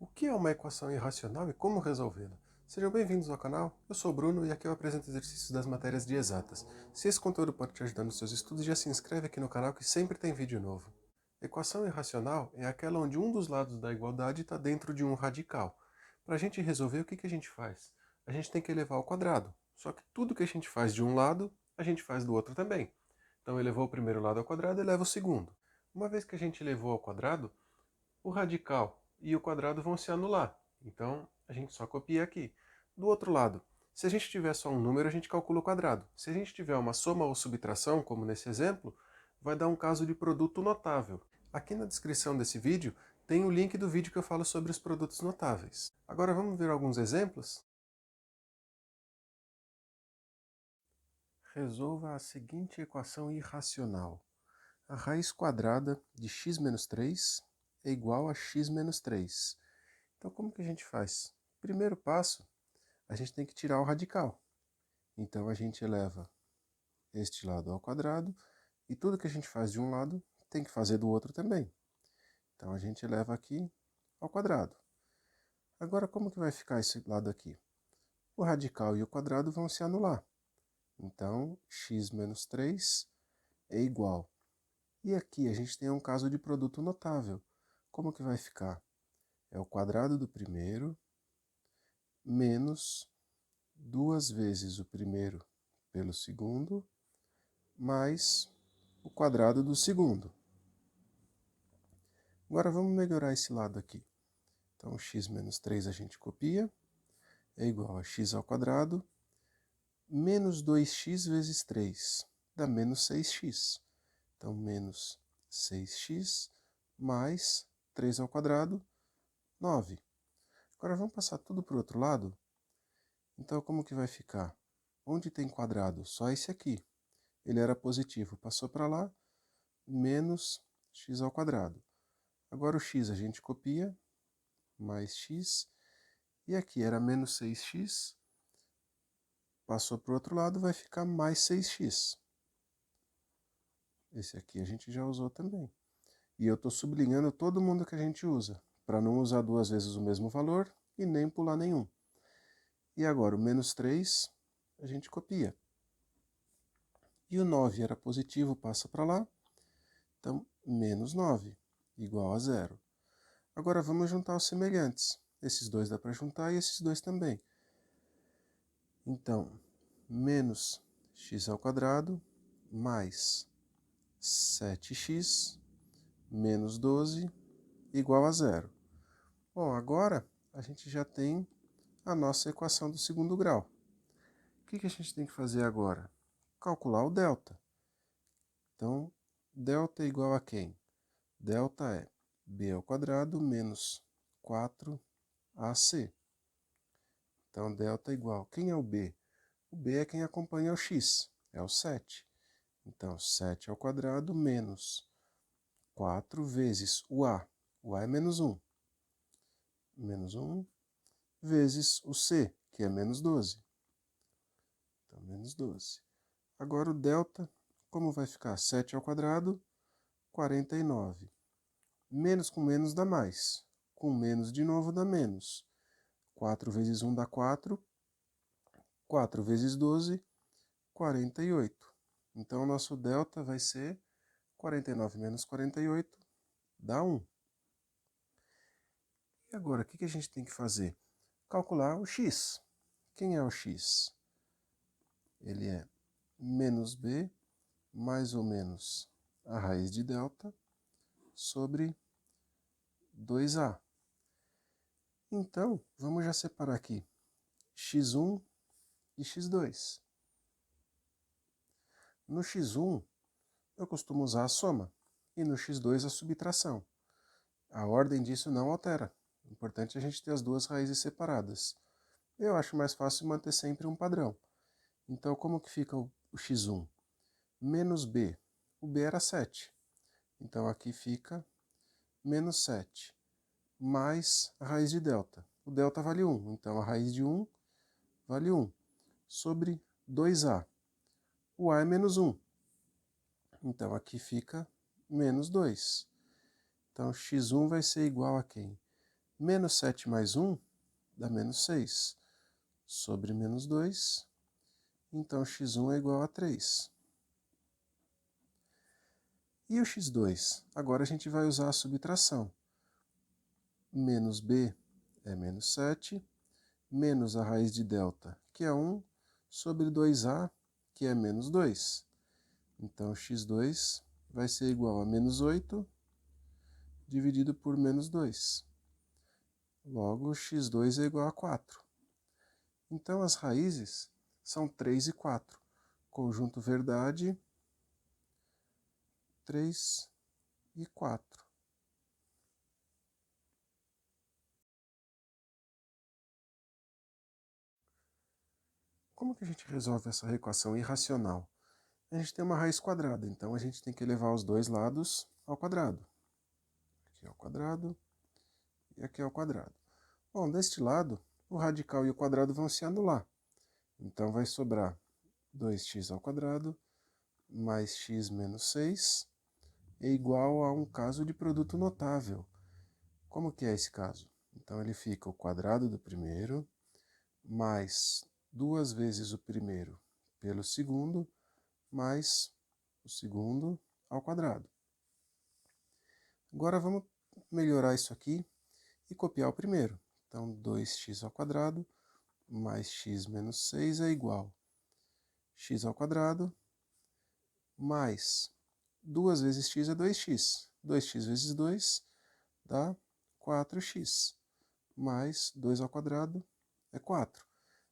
O que é uma equação irracional e como resolvê-la? Sejam bem-vindos ao canal, eu sou o Bruno e aqui eu apresento exercícios das matérias de exatas. Se esse conteúdo pode te ajudar nos seus estudos, já se inscreve aqui no canal que sempre tem vídeo novo. Equação irracional é aquela onde um dos lados da igualdade está dentro de um radical. Para a gente resolver, o que a gente faz? A gente tem que elevar ao quadrado, só que tudo que a gente faz de um lado, a gente faz do outro também. Então elevou o primeiro lado ao quadrado, eleva o segundo. Uma vez que a gente elevou ao quadrado, o radical e o quadrado vão se anular. Então, a gente só copia aqui. Do outro lado, se a gente tiver só um número, a gente calcula o quadrado. Se a gente tiver uma soma ou subtração, como nesse exemplo, vai dar um caso de produto notável. Aqui na descrição desse vídeo tem o link do vídeo que eu falo sobre os produtos notáveis. Agora vamos ver alguns exemplos? Resolva a seguinte equação irracional. A raiz quadrada de x menos 3 é igual a x menos 3. Então, como que a gente faz? Primeiro passo, a gente tem que tirar o radical. Então, a gente eleva este lado ao quadrado e tudo que a gente faz de um lado tem que fazer do outro também. Então, a gente eleva aqui ao quadrado. Agora, como que vai ficar esse lado aqui? O radical e o quadrado vão se anular. Então, x menos 3 é igual. E aqui a gente tem um caso de produto notável. Como que vai ficar? É o quadrado do primeiro menos 2 vezes o primeiro pelo segundo, mais o quadrado do segundo. Agora vamos melhorar esse lado aqui. Então, x menos 3 a gente copia, é igual a x ao quadrado, menos 2x vezes 3, dá menos 6x. Então, menos 6x mais 3 ao quadrado, 9. Agora vamos passar tudo para o outro lado. Então, como que vai ficar? Onde tem quadrado? Só esse aqui. Ele era positivo, passou para lá, menos x ao quadrado. Agora o x a gente copia, mais x, e aqui era menos 6x, passou para o outro lado, vai ficar mais 6x. Esse aqui a gente já usou também. E eu estou sublinhando todo mundo que a gente usa, para não usar duas vezes o mesmo valor e nem pular nenhum. E agora o menos 3 a gente copia. E o 9 era positivo, passa para lá, então menos 9, igual a zero. Agora vamos juntar os semelhantes. Esses dois dá para juntar e esses dois também. Então, menos x ao quadrado mais 7x menos 12 igual a zero. Bom, agora a gente já tem a nossa equação do segundo grau. O que a gente tem que fazer agora? Calcular o delta. Então, delta é igual a quem? Delta é b ao quadrado menos 4ac. Então, delta é igual. Quem é o b? O b é quem acompanha o x, é o 7. Então, 7 ao quadrado menos 4 vezes o a. O a é menos 1. Menos 1 vezes o c, que é menos 12. Então, menos 12. Agora o delta, como vai ficar? 7 ao quadrado, 49. Menos com menos dá mais. Com menos de novo dá menos. 4 vezes 1 dá 4. 4 vezes 12, 48. Então, o nosso delta vai ser 49 menos 48, dá 1. E agora, o que a gente tem que fazer? Calcular o x. Quem é o x? Ele é menos b, mais ou menos a raiz de delta, sobre 2a. Então, vamos já separar aqui x1 e x2. No x1, eu costumo usar a soma, e no x2 a subtração. A ordem disso não altera. O importante é a gente ter as duas raízes separadas. Eu acho mais fácil manter sempre um padrão. Então, como que fica o x1? Menos b. O b era 7. Então, aqui fica menos 7. Mais a raiz de delta. O delta vale 1. Então, a raiz de 1 vale 1. Sobre 2a. O a é menos 1. Então, aqui fica menos 2. Então, x1 vai ser igual a quem? Menos 7 mais 1 dá menos 6. Sobre menos 2, então x1 é igual a 3. E o x2? Agora a gente vai usar a subtração. Menos b é menos 7, menos a raiz de delta, que é 1, sobre 2a, que é menos 2. Então, x2 vai ser igual a menos 8, dividido por menos 2. Logo, x2 é igual a 4. Então, as raízes são 3 e 4. Conjunto verdade, 3 e 4. Como que a gente resolve essa equação irracional? A gente tem uma raiz quadrada, então a gente tem que elevar os dois lados ao quadrado. Aqui ao quadrado e aqui ao quadrado. Bom, deste lado, o radical e o quadrado vão se anular. Então vai sobrar 2x ao quadrado mais x menos 6 é igual a um caso de produto notável. Como que é esse caso? Então ele fica o quadrado do primeiro mais 2 vezes o primeiro pelo segundo mais o segundo ao quadrado. Agora vamos melhorar isso aqui e copiar o primeiro. Então 2x ao quadrado mais x menos 6 é igual a x ao quadrado mais 2 vezes x é 2x. 2x vezes 2 dá 4x. Mais 2 ao quadrado é 4.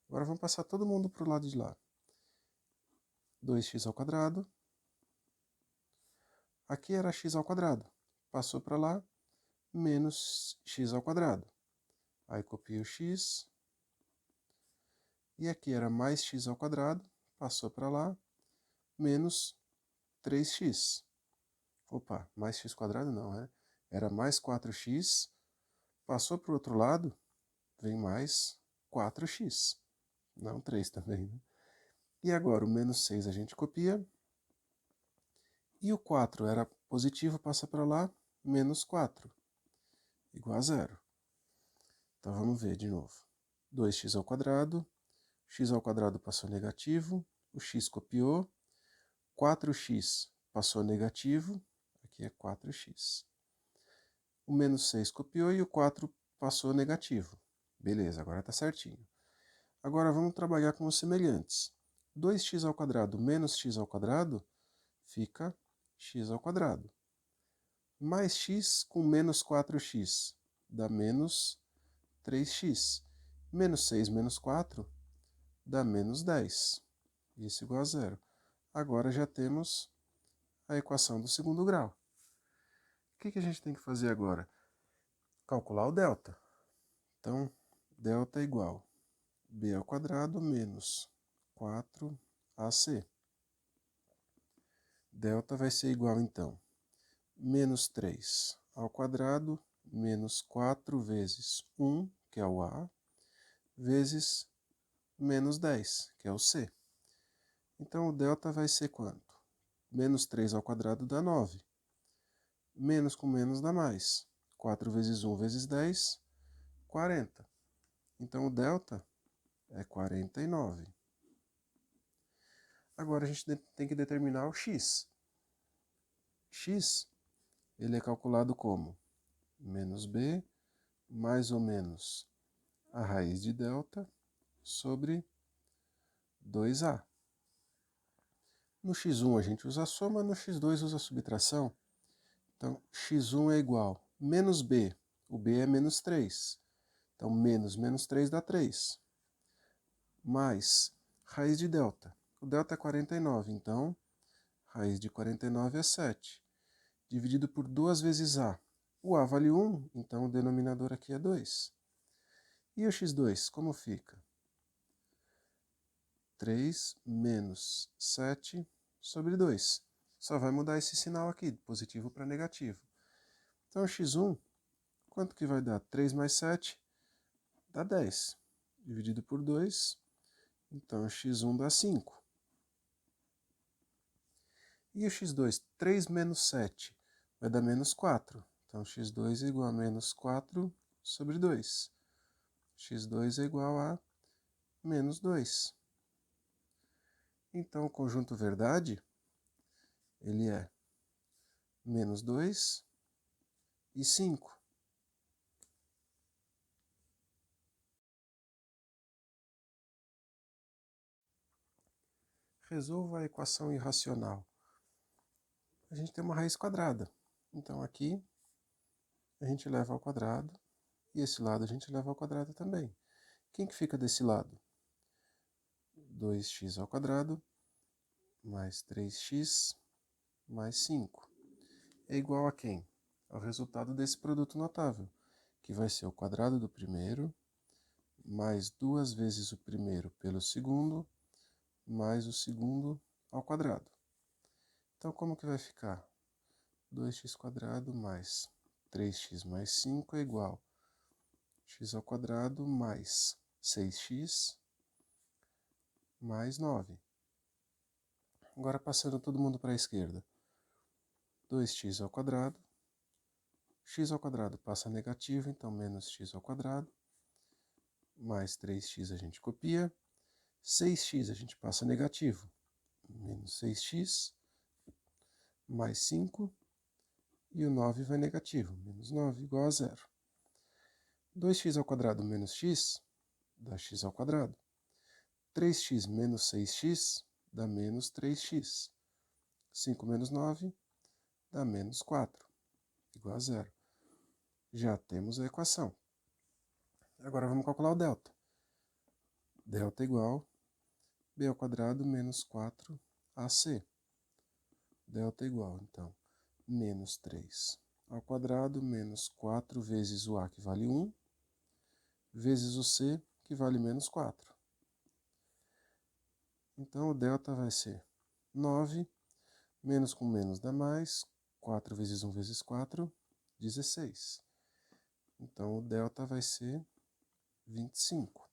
Agora vamos passar todo mundo para o lado de lá. 2x ao quadrado. Aqui era x ao quadrado. Passou para lá, menos x ao quadrado. Aí copio o x. E aqui era mais x ao quadrado. Passou para lá, menos 3x. Opa, mais x quadrado não, né? Era mais 4x. Passou para o outro lado, vem mais 4x. Não 3 também, né? E agora o menos 6 a gente copia. E o 4 era positivo, passa para lá, menos 4, igual a zero. Então vamos ver de novo. 2x ao quadrado, x ao quadrado passou negativo, o x copiou, 4x passou negativo, aqui é 4x. O menos 6 copiou e o 4 passou negativo. Beleza, agora está certinho. Agora vamos trabalhar com os semelhantes. 2x ao quadrado menos x ao quadrado fica x ao quadrado. Mais x com menos 4x dá menos 3x. Menos 6 menos 4 dá menos 10. Isso igual a zero. Agora já temos a equação do segundo grau. O que a gente tem que fazer agora? Calcular o delta. Então, delta é igual a b ao quadrado menos 4ac. Delta vai ser igual, então, menos 3 ao quadrado menos 4 vezes 1, que é o a, vezes menos 10, que é o c. Então, o delta vai ser quanto? Menos 3 ao quadrado dá 9. Menos com menos dá mais. 4 vezes 1 vezes 10, 40. Então, o delta é 49. Agora, a gente tem que determinar o x. X, ele é calculado como menos b, mais ou menos a raiz de delta, sobre 2a. No x1 a gente usa a soma, no x2 usa a subtração. Então, x1 é igual a menos b. O b é menos 3. Então, menos 3 dá 3. Mais raiz de delta. O delta é 49, então, raiz de 49 é 7. Dividido por 2 vezes a. O a vale 1, então o denominador aqui é 2. E o x2, como fica? 3 menos 7 sobre 2. Só vai mudar esse sinal aqui, de positivo para negativo. Então, x1, quanto que vai dar? 3 mais 7 dá 10. Dividido por 2, então x1 dá 5. E o x2, 3 menos 7 vai dar menos 4. Então, x2 é igual a menos 4 sobre 2. x2 é igual a menos 2. Então, o conjunto verdade, ele é menos 2 e 5. Resolva a equação irracional. A gente tem uma raiz quadrada. Então, aqui, a gente leva ao quadrado, e esse lado a gente leva ao quadrado também. Quem que fica desse lado? 2x ao quadrado mais 3x mais 5 é igual a quem? Ao resultado desse produto notável, que vai ser o quadrado do primeiro, mais 2 vezes o primeiro pelo segundo, mais o segundo ao quadrado. Então, como que vai ficar? 2x² mais 3x mais 5 é igual a x² mais 6x mais 9. Agora, passando todo mundo para a esquerda. 2x², x² passa negativo, então menos x², mais 3x a gente copia, 6x a gente passa negativo, menos 6x, mais 5, e o 9 vai negativo, menos 9 igual a 0. 2x² menos x dá x². 3x menos 6x dá menos 3x. 5 menos 9 dá menos 4, igual a 0. Já temos a equação. Agora vamos calcular o delta. Delta igual b² menos 4ac. Delta igual, então, menos 3 ao quadrado menos 4 vezes o a, que vale 1, vezes o c, que vale menos 4. Então, o delta vai ser 9, menos com menos dá mais, 4 vezes 1 vezes 4, 16. Então, o delta vai ser 25.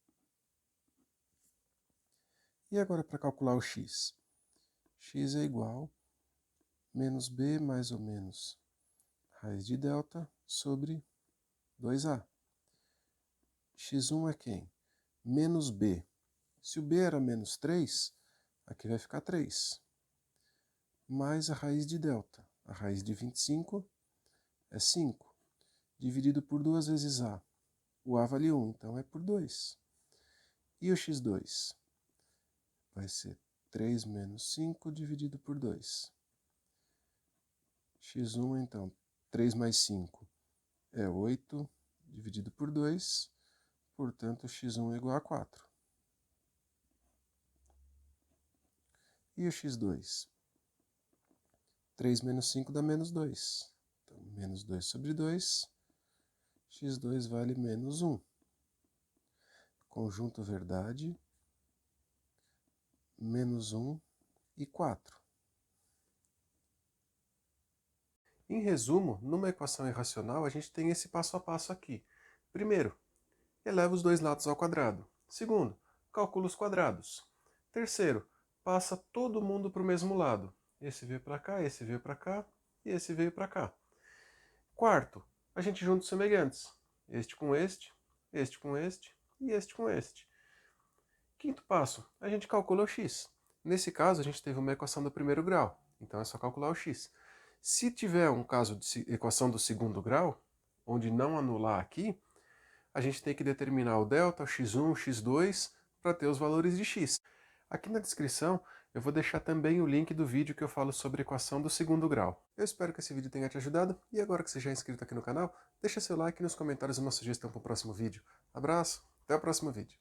E agora, para calcular o x? X é igual a menos b mais ou menos raiz de delta sobre 2a. x1 é quem? Menos b. Se o b era menos 3, aqui vai ficar 3. Mais a raiz de delta. A raiz de 25 é 5. Dividido por 2 vezes a. O a vale 1, então é por 2. E o x2? Vai ser 3 menos 5 dividido por 2. x1, então, 3 mais 5 é 8 dividido por 2. Portanto, x1 é igual a 4. E o x2? 3 menos 5 dá menos 2. Então, menos 2 sobre 2. x2 vale menos 1. Conjunto verdade, menos 1 e 4. Em resumo, numa equação irracional, a gente tem esse passo a passo aqui. Primeiro, eleva os dois lados ao quadrado. Segundo, calcula os quadrados. Terceiro, passa todo mundo para o mesmo lado. Esse veio para cá, esse veio para cá e esse veio para cá. Quarto, a gente junta os semelhantes. Este com este com este e este com este. Quinto passo, a gente calcula o x. Nesse caso, a gente teve uma equação do primeiro grau, então é só calcular o x. Se tiver um caso de equação do segundo grau, onde não anular aqui, a gente tem que determinar o delta, o x1, o x2, para ter os valores de x. Aqui na descrição eu vou deixar também o link do vídeo que eu falo sobre equação do segundo grau. Eu espero que esse vídeo tenha te ajudado, e agora que você já é inscrito aqui no canal, deixa seu like e nos comentários uma sugestão para o próximo vídeo. Abraço, até o próximo vídeo.